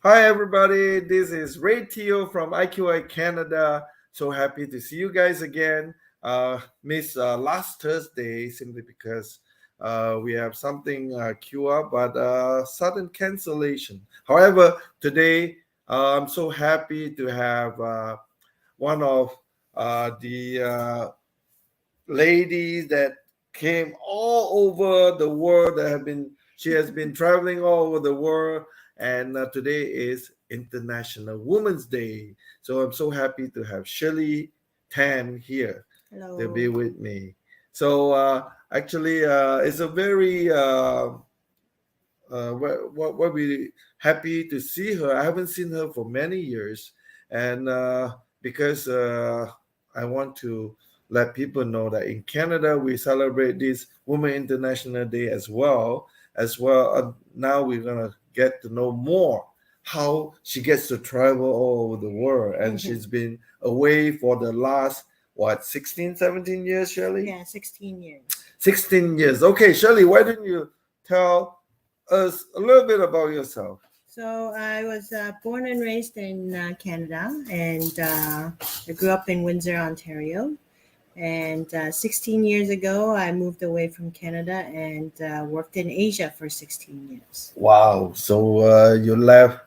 Hi, everybody. This is Ray Teo from IQI Canada. So happy to see you guys again. Miss last Thursday simply because we have something queue up, but sudden cancellation. However, today I'm so happy to have one of the ladies that came all over the world that have been she has been traveling all over the world, and today is International Women's Day. So I'm so happy to have Shirley Tan here to be Hello. with me. So actually it's a very what we happy to see her. I haven't seen her for many years, and because I want to let people know that in Canada we celebrate this Women International Day as well. Now we're gonna get to know more how she gets to travel all over the world, and she's been away for the last what 16, 17 years, Shirley. Yeah, 16 years. 16 years. Okay, Shirley, why don't you tell us a little bit about yourself? So I was born and raised in Canada, and I grew up in Windsor, Ontario. And 16 years ago, I moved away from Canada and worked in Asia for 16 years. Wow. So you left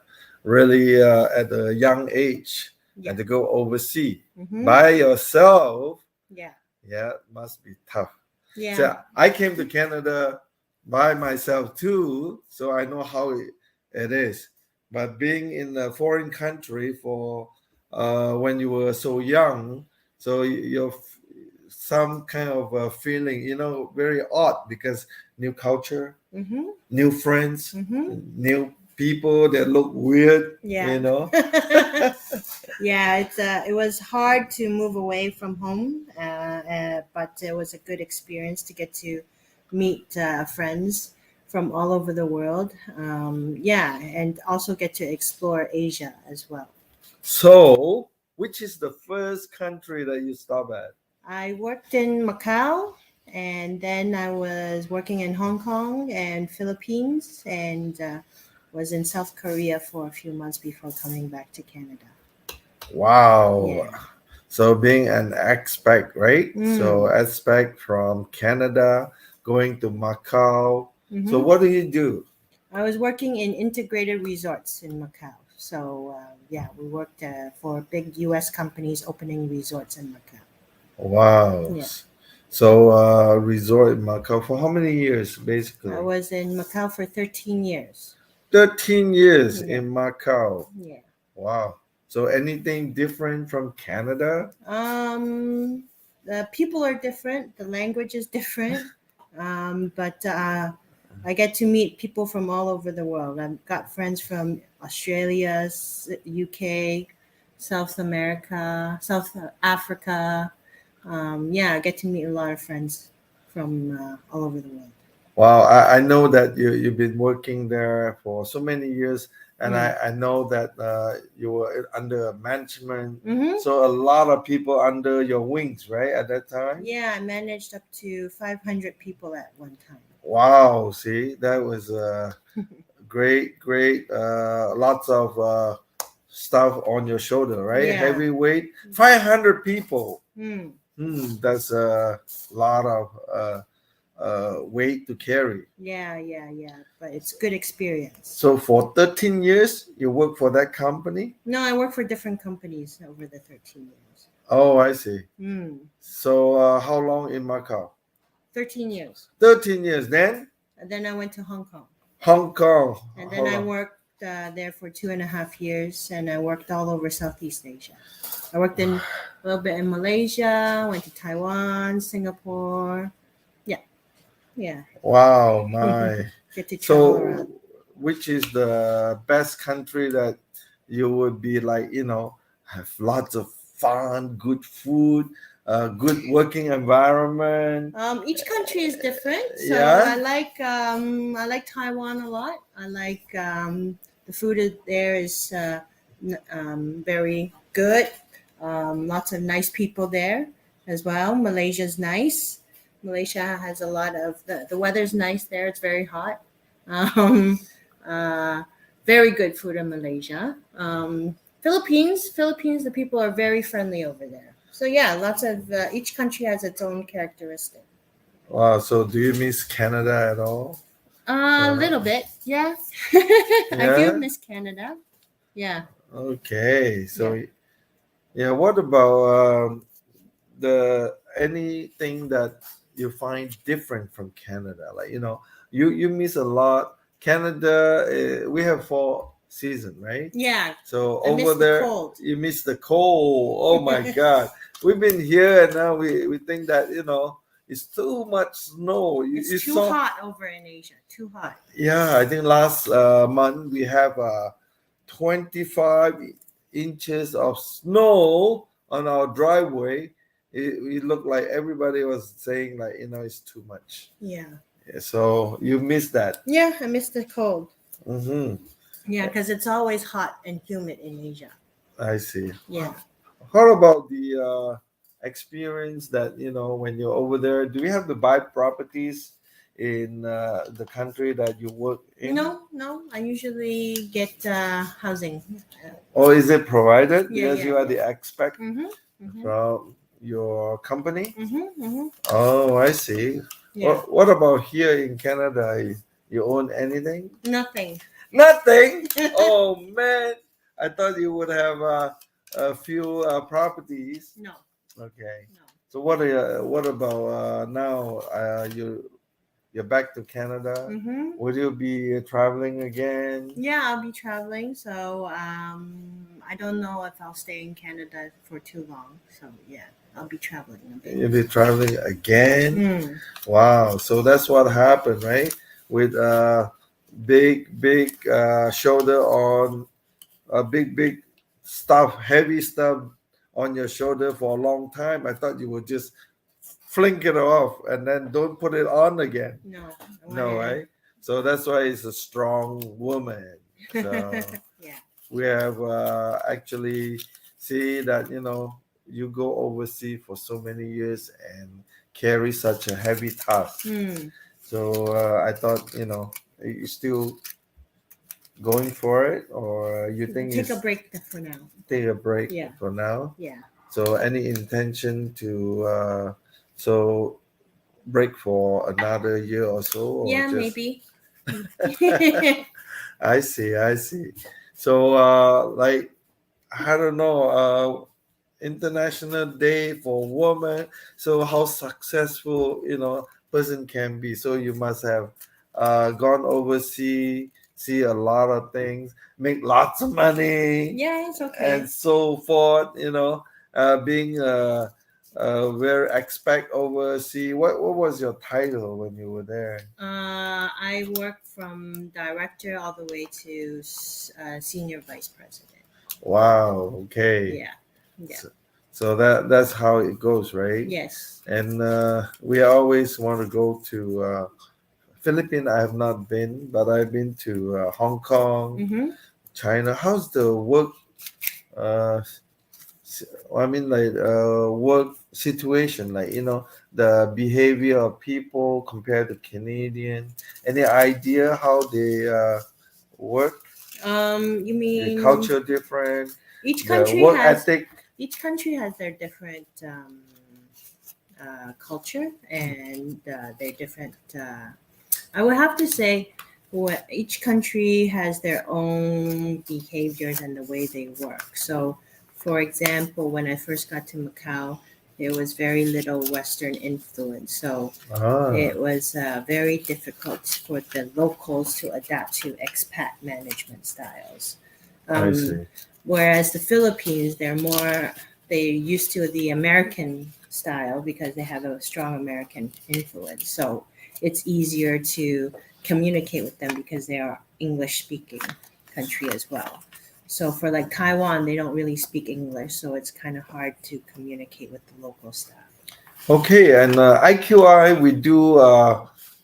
really at a young age Yeah. and to go overseas Mm-hmm. by yourself. Yeah. Yeah, must be tough. Yeah. So I came to Canada by myself too, so I know how it is. But being in a foreign country for when you were so young, so you're some kind of feeling, very odd because new culture, Mm-hmm. new friends, Mm-hmm. new people that look weird, Yeah. Yeah, it was hard to move away from home, but it was a good experience to get to meet friends from all over the world. Yeah, and also get to explore Asia as well. So, which is the first country that you stop at? I worked in Macau, and then I was working in Hong Kong and Philippines, and was in South Korea for a few months before coming back to Canada. Wow. Yeah. So being an expat, right? So Mm. expat from Canada going to Macau. So Mm-hmm. what do you do? I was working in integrated resorts in Macau. So, yeah, we worked for big US companies opening resorts in Macau. Wow. Yeah. So resort in Macau for how many years I basically? was in Macau for 13 years. 13 years Yeah. in Macau. Yeah. Wow. So anything different from Canada? The people are different, the language is different, but I get to meet people from all over the world. I've got friends from Australia, UK, South America, South Africa. Yeah, I get to meet a lot of friends from all over the world. Wow, I know that you've been working there for so many years, and Mm. I know that you were under management, Mm-hmm. so a lot of people under your wings, right, at that time? Yeah, I managed up to 500 people at one time. Wow, see, that was great, great. Lots of stuff on your shoulder, right? Yeah. Heavyweight, 500 people. Mm. That's a lot of weight to carry. Yeah, yeah, yeah. But it's good experience. So for 13 years, you work for that company? No, I work for different companies over the 13 years. Oh, I see. Mm. So how long in Macau? 13 years. 13 years. Then And then I went to Hong Kong. Hong Kong. And How then I long? worked there for 2.5 years, and I worked all over Southeast Asia. I worked in a little bit in Malaysia, went to Taiwan, Singapore. Yeah, yeah. Wow, my. Get to travel So around. which is the best country that you would be like, have lots of fun, good food, good working environment? Each country is different, so Yeah. I like Taiwan a lot. I like the food there is very good. Lots of nice people there as well. Malaysia's nice. Malaysia has a lot of the weather's nice there. It's very hot. Um, uh, Very good food in Malaysia. Philippines, the people are very friendly over there. So yeah, lots of each country has its own characteristic. Wow. So do you miss Canada at all? A So, little bit, yeah. I do yeah. miss Canada. Yeah, Okay. yeah. So yeah. What about the anything that you find different from Canada? Like you miss a lot. Canada, we have 4 seasons, right? Yeah, So I over miss the there, cold. you miss the cold. Oh my God, we've been here and now we think that it's too much snow. It's You too saw, hot over in Asia. Too hot. yeah. I think last month we have 25 inches of snow on our driveway. It looked like everybody was saying like it's too much. Yeah. Yeah, so you missed that. Yeah, I miss the cold. Hmm. Yeah, because it's always hot and humid in Asia. I see. Yeah. How about the experience that when you're over there? Do you have to buy properties in the country that you work in, No. I usually get housing. or is it provided Yeah, because yeah, you are the yeah. expert Mhm. Mhm. from your company? Mhm. Mhm. Oh, I see. Yeah. What about here in Canada? You own anything? Nothing. Nothing. Oh man, I thought you would have a few properties. No. Okay. No. So what about now? You're back to Canada. Mhm. Will you be traveling again? Yeah, I'll be traveling, so I don't know if I'll stay in Canada for too long. So yeah, I'll be traveling a bit. You'll be traveling again. Mm. Wow. So that's what happened, right? With big shoulder on big stuff, heavy stuff on your shoulder for a long time. I thought you would just flink it off and then don't put it on again. No. I No, wanna. right? So that's why it's a strong woman. So Yeah. we have actually see that you go overseas for so many years and carry such a heavy task. Mm. So I thought you still going for it, or you think Take a it's break for now. take a break Yeah. for now. Yeah. So any intention to so break for another year or so, or Yeah, just maybe. I see. So like I don't know, International Day for Women. So how successful person can be. So you must have gone overseas, see a lot of things, make lots of money, Yeah, it's okay. and so forth. Being where expat overseas. What was your title when you were there? I worked from director all the way to senior vice president. Wow. Okay. Yeah. Yeah. So that's how it goes, right? Yes. And we always want to go to Philippines. I have not been, but I've been to Hong Kong, Mm-hmm. China. How's the work? Uh, I mean, like work situation, like the behavior of people compared to Canadian. Any idea how they work? You The mean culture different, each the country work has ethic. each country has their different culture and their different. I would have to say, what each country has their own behaviors and the way they work. So, for example, when I first got to Macau, there was very little Western influence. So Ah, it was very difficult for the locals to adapt to expat management styles. I Um, see. Whereas the Philippines, they're used to the American style because they have a strong American influence. So it's easier to communicate with them because they are English speaking country as well. So for like Taiwan, they don't really speak English, so it's kind of hard to communicate with the local staff. Okay, and IQI, we do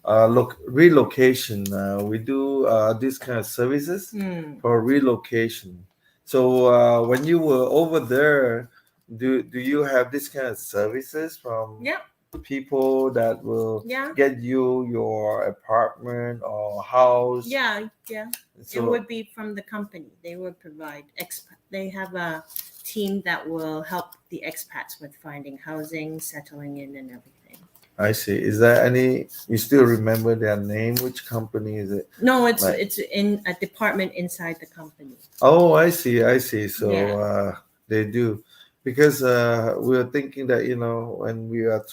look relocation. We do this kind of services Hmm. for relocation. So when you were over there, do you have this kind of services from Yeah. people that will Yeah. get you your apartment or house. Yeah. It So would be from the company. They would provide They have a team that will help the expats with finding housing, settling in, and everything. I see. Is there any? You still remember their name? Which company is it? No, it's Like- it's in a department inside the company. Oh, I see. I see. So Yeah. they do, because we are thinking that when we are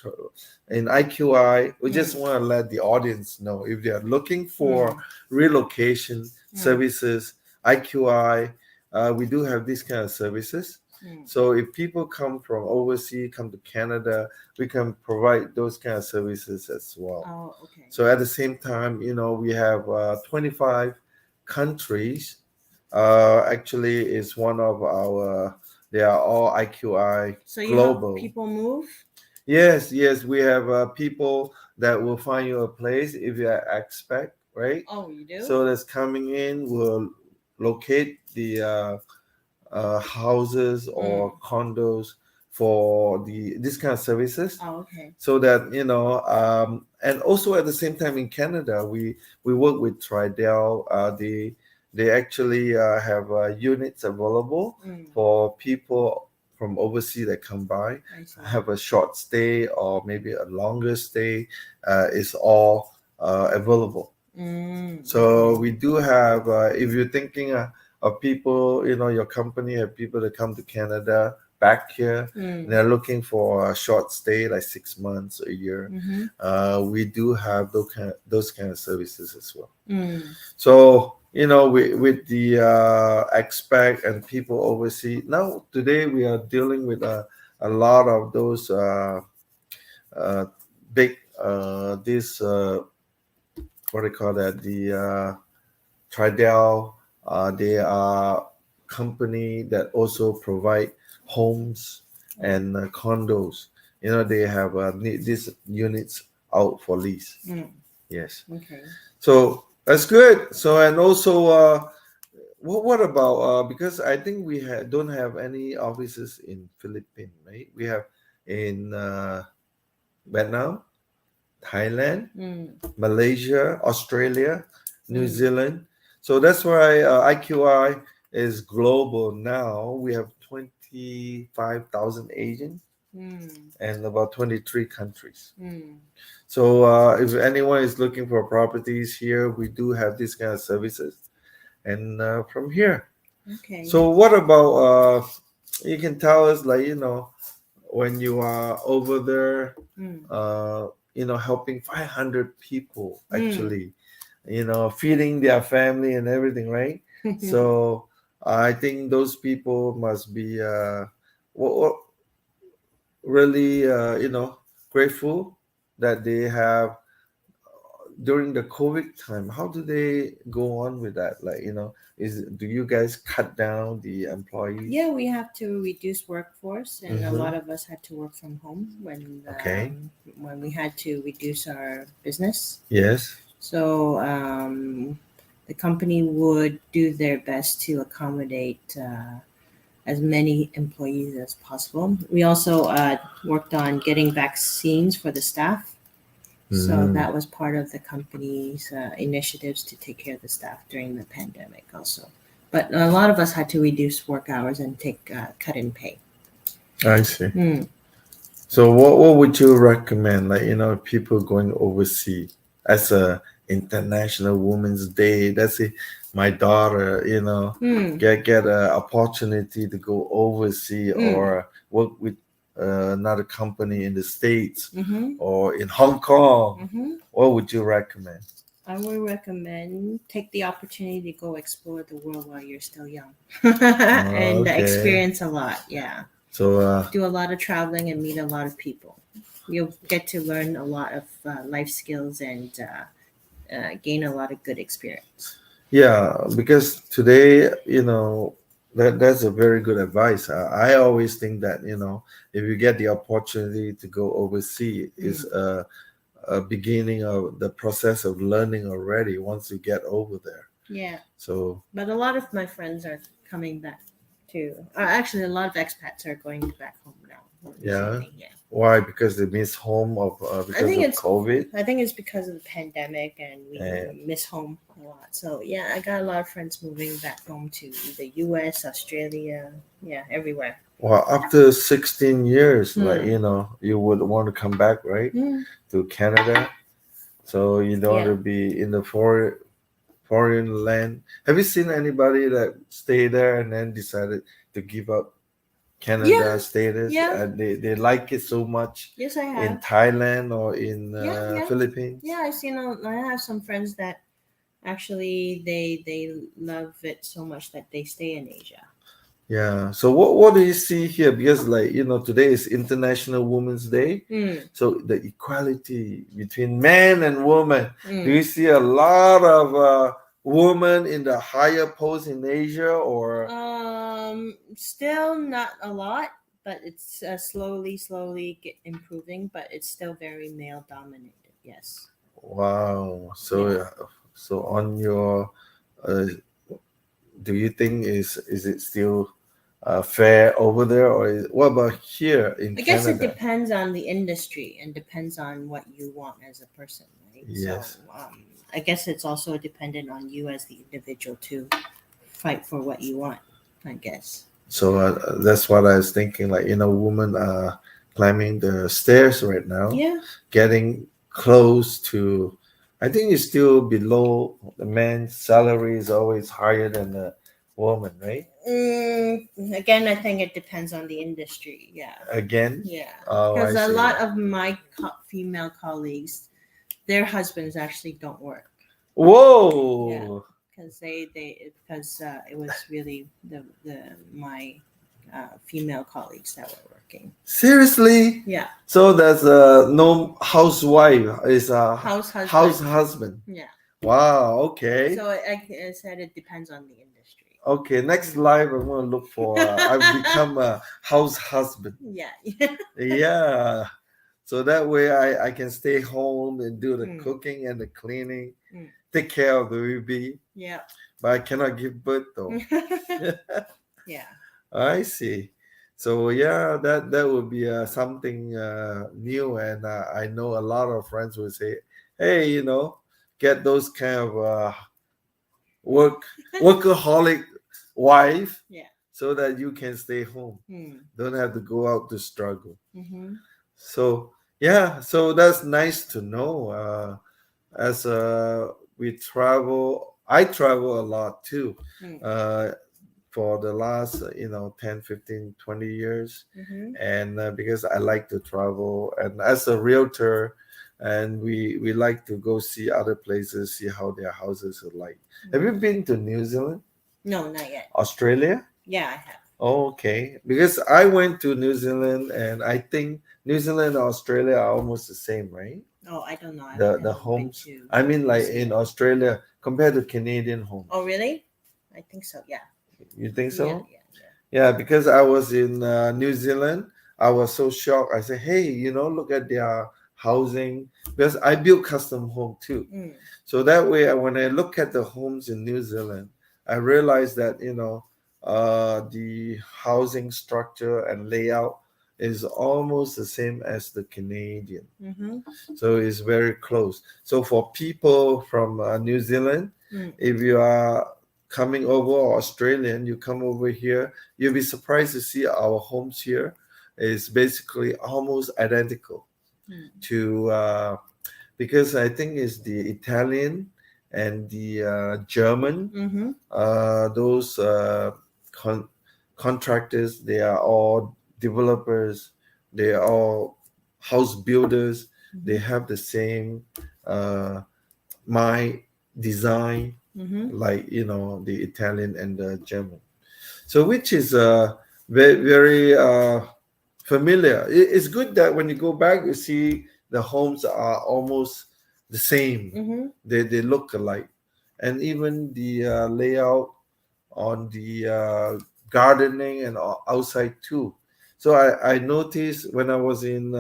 in IQI, we just want to let the audience know if they are looking for relocation services. IQI, we do have these kind of services. So if people come from overseas, come to Canada, we can provide those kind of services as well. Oh, okay. So at the same time, we have 25 countries. Actually, is one of our. They are all IQI So you global. help people move? Yes, we have people that will find you a place if you are expat, right? Oh, you do? So that's coming in will locate the houses or condos for this kind of services. Oh, okay. So that and also at the same time in Canada, we work with Tridel. They actually have units available for people from overseas that come by, I see. have a short stay or maybe a longer stay. Is all available. So we do have. If you're thinking of people, your company have people that come to Canada back here. They're looking for a short stay, like 6 months, a year. We do have those kind of services as well. So with the expat and people overseas. Now today we are dealing with a lot of those big this what do you call that, the Tridel. They are company that also provide homes and condos. They have these units out for lease. Yes. Okay. So that's good. So and also, what about because I think we don't have any offices in Philippines, right? We have in Vietnam, Thailand, Malaysia, Australia, New Zealand. So that's why IQI is global now. We have 25,000 agents and about 23 countries. So if anyone is looking for properties here, we do have these kind of services. And from here. Okay. So what about you can tell us, like, when you are over there, helping 500 people actually, feeding their family and everything, right? So I think those people must be really, grateful that they have during the COVID time. How do they go on with that? Like, do you guys cut down the employees? Yeah, we have to reduce workforce, and a lot of us had to work from home when we had to reduce our business. Yes. So the company would do their best to accommodate as many employees as possible. We also worked on getting vaccines for the staff. So that was part of the company's initiatives to take care of the staff during the pandemic also. But a lot of us had to reduce work hours and take cut in pay. I see. So what would you recommend, like, people going overseas as a International Women's Day? Let's say my daughter, get an opportunity to go overseas or work with another company in the States or in Hong Kong. What would you recommend? I would recommend take the opportunity to go explore the world while you're still young and experience a lot. Yeah. So do a lot of traveling and meet a lot of people. You'll get to learn a lot of life skills and gain a lot of good experience. Yeah, because today, that's a very good advice. I always think that, if you get the opportunity to go overseas, is a beginning of the process of learning already once you get over there. Yeah. So, but a lot of my friends are coming back too. Actually, a lot of expats are going back home now. Yeah. Why? Because they miss home of because think of it's COVID. I think it's because of the pandemic and we And miss home a lot. So yeah, I got a lot of friends moving back home to the US, Australia, yeah, everywhere. well, after 16 years, like Hmm. you would want to come back, right, Hmm. to Canada. So you don't want Yeah. to be in the foreign land. Have you seen anybody that stayed there and then decided to give up Canada Yeah. status? Yeah. They like it so much Yes, I in have. Thailand or in Yeah, yeah. Philippines. Yeah, I have some friends that actually they love it so much that they stay in Asia. Yeah. So what do you see here? Because like today is International Women's Day. Mm, So the equality between man and woman. Do mm. you see a lot of women in the higher post in Asia or? Still not a lot, but it's slowly improving, but it's still very male dominated. Yes. Wow. So Yeah. so on your uh, do you think is it still fair over there or what about here in I guess it Canada? depends on the industry and depends on what you want as a person, right? So Yes. I guess it's also dependent on you as the individual to fight for what you want. I guess. So that's what I was thinking. Like women are climbing the stairs right now, Yeah. getting close to. I think it's still below the man's salary is always higher than the woman, right? Again, I think it depends on the industry. Yeah. Again. Yeah. Oh, I Because a see. lot of my female colleagues, their husbands actually don't work. Whoa. Because because it was really the my female colleagues that were working. Seriously? Yeah. So there's no housewife is a House husband. house husband. Yeah. Wow. Okay. So I said it depends on the industry. Okay. Next live, I'm gonna look for. I've become a house husband. Yeah. Yeah. So that way I can stay home and do the Mm. cooking and the cleaning, Mm. take care of the baby. Yeah. But I cannot give birth though. Yeah. I see. So yeah, that would be something new, and I know a lot of friends will say, "Hey, get those kind of workaholic wife, Yeah. so that you can stay home, Mm. don't have to go out to struggle." Mm-hmm. So yeah, so that's nice to know. As we travel, I travel a lot too. Mm. For the last 10, 15, 20 years, Mm-hmm. and because I like to travel, and as a realtor, and we like to go see other places, see how their houses are like. Have you been to New Zealand, No, not yet. Australia? Yeah, I have. Oh, okay, because I went to New Zealand, and I think New Zealand and Australia are almost the same, right? Oh, I don't know. I've The never been homes, to I mean, New like in Zealand. Australia compared to Canadian homes. Oh, really? I think so. Yeah. You think Yeah. so? Yeah. Yeah. Yeah, because I was in New Zealand, I was so shocked. I said, "Hey, look at their housing," because I built custom home too. Mm. So that way, when I look at the homes in New Zealand, I realized that the housing structure and layout is almost the same as the Canadian. Mm-hmm. So it's very close. So for people from New Zealand, Mm. if you are coming over or Australian, you come over here, you'll be surprised to see our homes here is basically almost identical Mm. to because I think it's the Italian and the German. Mm-hmm. Those contractors, they are all developers, they are all house builders. They have the same my design, Mm-hmm. like the Italian and the German. So which is very very familiar. It's good that when you go back, you see the homes are almost the same. Mm-hmm. They look alike, and even the layout on the gardening and outside too. So I noticed when I was in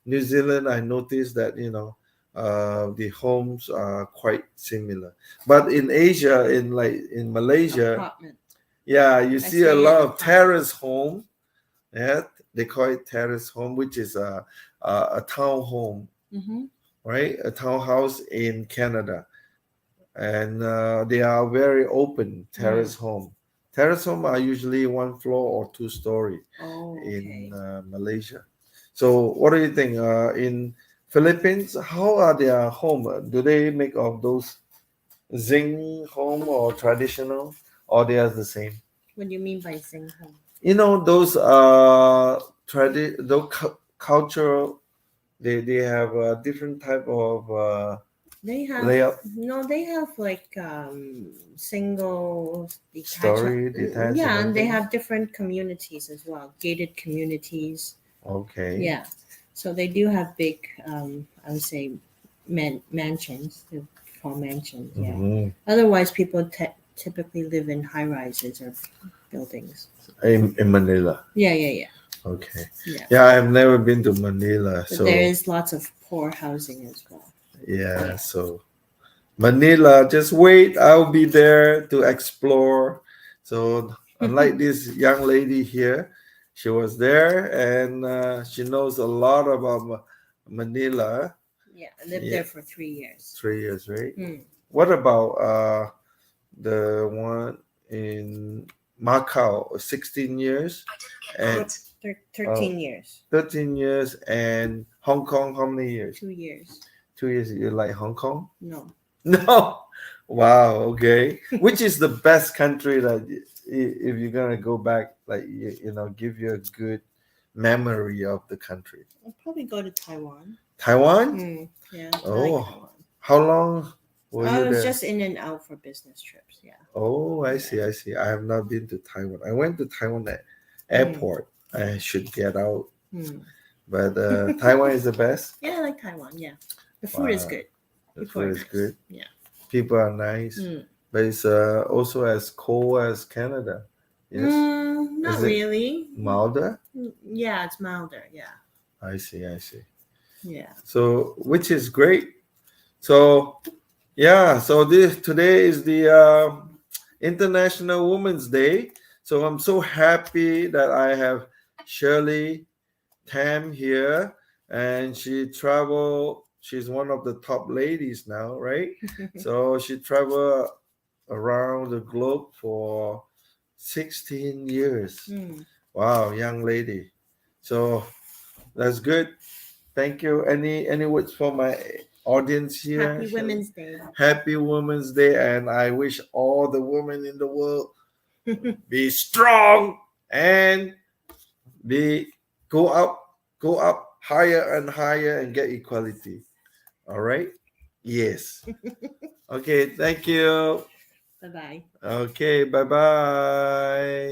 New Zealand, I noticed that the homes are quite similar. But in Asia, in Malaysia, Apartment. yeah, you I see a stay in lot of apartment. terrace home, yeah, they call it terrace home, which is a town home, Mm-hmm. right? A townhouse in Canada, and they are very open terrace home. Terrace home are usually one floor or two story Oh, in okay. Malaysia. So, what do you think? In Philippines, how are their home? Do they make of those Zing home or traditional, or they are the same? What do you mean by sing home? You know those those cultural. They have a different type of They have layout, no, they have like single detached. story, detached, and Yeah, and they everything. have different communities as well, gated communities. Okay. Yeah, so they do have big, I would say, mansions. They're called mansions. Yeah. Mhm. Otherwise, people typically live in high rises or buildings. In Manila. Yeah, yeah, Okay. yeah. Yeah, I've never been to Manila, But there so is lots of poor housing as well. yeah, so Manila, just wait. I'll be there to explore. So, unlike this young lady here, she was there and she knows a lot about Manila. Yeah, I lived Yeah, there for 3 years. 3 years, right? Hmm. What about the one in Macau, 16 years and uh, 13 years. 13 years, and Hong Kong, how many years? 2 years. 2 years. You like Hong Kong? No. No. Wow. Okay. Which is the best country that if you're gonna go back, like give you a good memory of the country? I'll probably go to Taiwan. Taiwan. Yeah, I like Oh, Taiwan. how long were I you was there? just in and out for business trips. Yeah. Oh, I Yeah. see. I see. I have not been to Taiwan. I went to Taiwan at Mm. airport. I should get out, Hmm. but Taiwan is the best. Yeah, I like Taiwan. Yeah, the food is Wow, good. the People are food is nice. good. Yeah. People are nice, Mm. but it's also as cold as Canada. Yes, Not is it really. milder? Yeah, it's milder. Yeah. I see. I see. Yeah. So, which is great. So, yeah. So this today is the International Women's Day. So I'm so happy that I have Shirley Tam here, and she travel. She's one of the top ladies now, right? So she traveled around the globe for 16 years. Mm. Wow, young lady. So that's good. Thank you. Any words for my audience here? Happy Shirley? Women's Day. Happy Women's Day, and I wish all the women in the world be strong and be go up higher and higher and get equality. All right. Yes. Okay. Thank you. Bye bye. Okay. Bye bye.